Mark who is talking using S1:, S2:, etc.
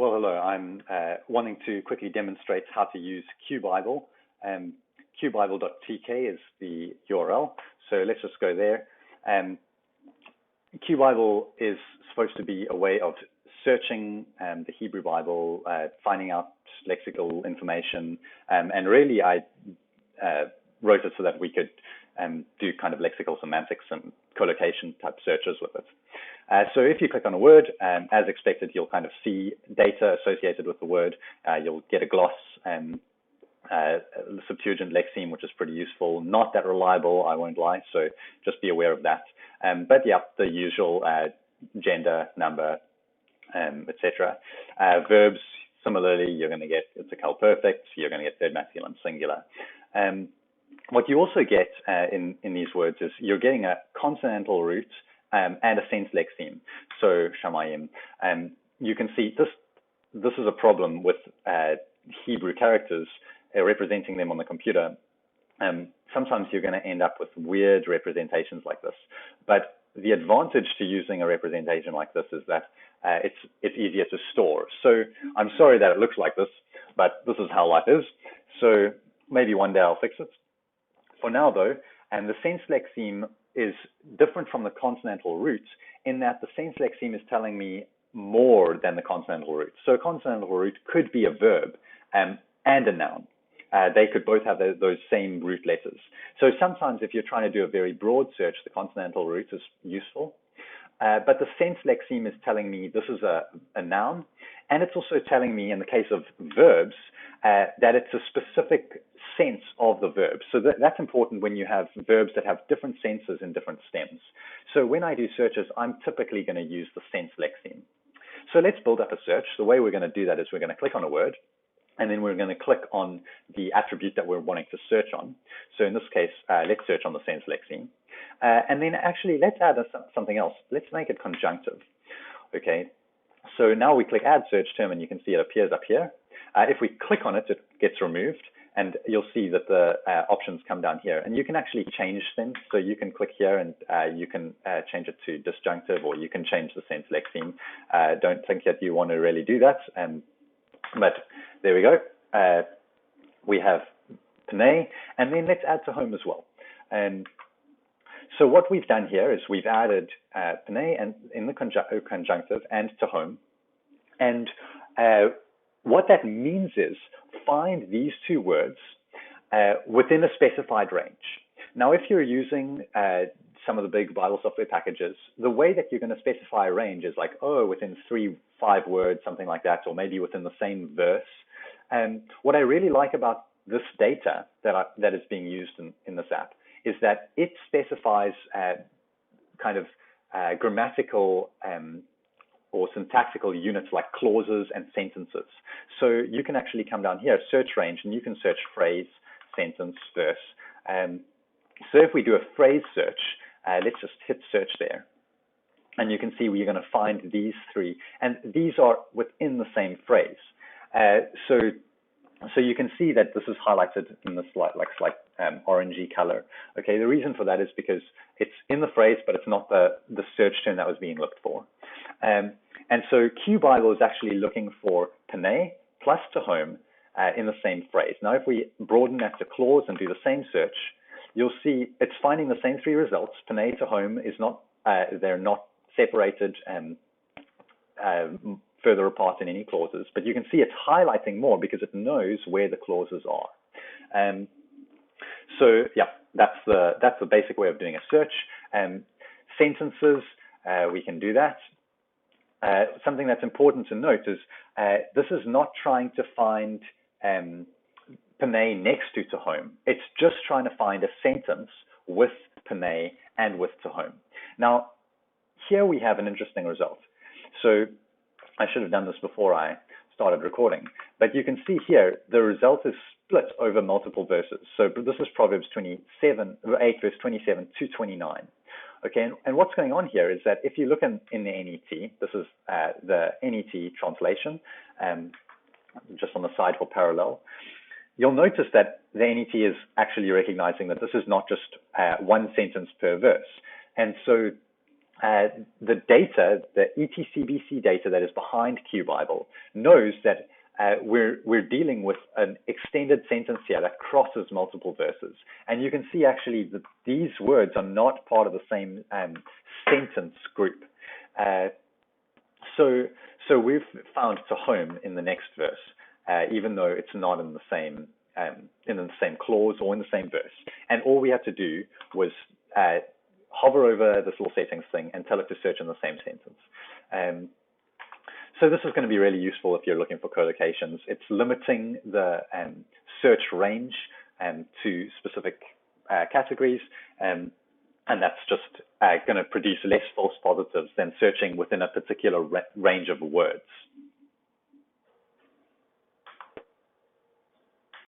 S1: Well, hello. I'm wanting to quickly demonstrate how to use qBible. qBible.tk is the URL. So let's just go there. qBible is supposed to be a way of searching the Hebrew Bible, finding out lexical information, and really I wrote it so that we could do kind of lexical semantics and collocation type searches with it. So if you click on a word, as expected, you'll kind of see data associated with the word. You'll get a gloss, Septuagint lexeme, which is pretty useful. Not that reliable, I won't lie, so just be aware of that. But yeah, the usual gender, number, etc. Verbs, similarly, you're going to get, it's a cal perfect, you're going to get third masculine singular. What you also get in these words is you're getting a consonantal root and a sense lexeme. So shamayim. You can see this is a problem with Hebrew characters representing them on the computer. Sometimes you're going to end up with weird representations like this. But the advantage to using a representation like this is that it's easier to store. So I'm sorry that it looks like this, but this is how life is. So maybe one day I'll fix it. For now, though, the sense lexeme is different from the consonantal root in that the sense lexeme is telling me more than the consonantal root. So a consonantal root could be a verb and a noun. They could both have those same root letters. So sometimes if you're trying to do a very broad search, the consonantal root is useful. But the sense lexeme is telling me this is a noun. And it's also telling me, in the case of verbs, that it's a specific sense of the verb. So that's important when you have verbs that have different senses in different stems. So when I do searches, I'm typically going to use the sense lexeme. So let's build up a search. The way we're going to do that is we're going to click on a word, and then we're going to click on the attribute that we're wanting to search on. So in this case, let's search on the sense lexeme. And then actually, let's add something else. Let's make it conjunctive. Okay. So now we click add search term, and you can see it appears up here. If we click on it, it gets removed, and you'll see that the options come down here. And you can actually change them. So you can click here, and you can change it to disjunctive, or you can change the sense lexeme. Don't think that you want to really do that. But there we go. We have Panay, and then let's add Tehom as well. So what we've done here is we've added Panay and in the conjunctive and Tehom. And what that means is find these two words within a specified range. Now, if you're using some of the big Bible software packages, the way that you're going to specify a range is like, oh, within 3-5 words, something like that, or maybe within the same verse. What I really like about this data that is being used in this app is that it specifies kind of grammatical or syntactical units like clauses and sentences. So you can actually come down here, search range, and you can search phrase, sentence, verse. So if we do a phrase search, let's just hit search there. And you can see we're going to find these three. And these are within the same phrase. So you can see that this is highlighted in this slight orangey color. Okay, the reason for that is because it's in the phrase, but it's not the search term that was being looked for. And so qBible is actually looking for Panay plus Tehom in the same phrase. Now, if we broaden that to clause and do the same search, you'll see it's finding the same three results. Panay, Tehom is not, they're not separated further apart in any clauses, but you can see it's highlighting more because it knows where the clauses are. So yeah, that's the basic way of doing a search. Sentences, we can do that. Something that's important to note is this is not trying to find Panay next to Tehom. It's just trying to find a sentence with Panay and with Tehom. Now, here we have an interesting result. So I should have done this before I started recording, but you can see here the result is split over multiple verses. So this is Proverbs 8 verse 27 to 29. Okay, and what's going on here is that if you look in the NET, this is the NET translation, just on the side for parallel, you'll notice that the NET is actually recognizing that this is not just one sentence per verse. And so the data, the ETCBC data that is behind qBible, knows that we're dealing with an extended sentence here that crosses multiple verses. And you can see actually that these words are not part of the same sentence group. So we've found Tehom in the next verse, even though it's not in the same clause or in the same verse. And all we had to do was hover over this little settings thing and tell it to search in the same sentence. So this is going to be really useful if you're looking for collocations. It's limiting the search range to specific categories, and that's just going to produce less false positives than searching within a particular range of words.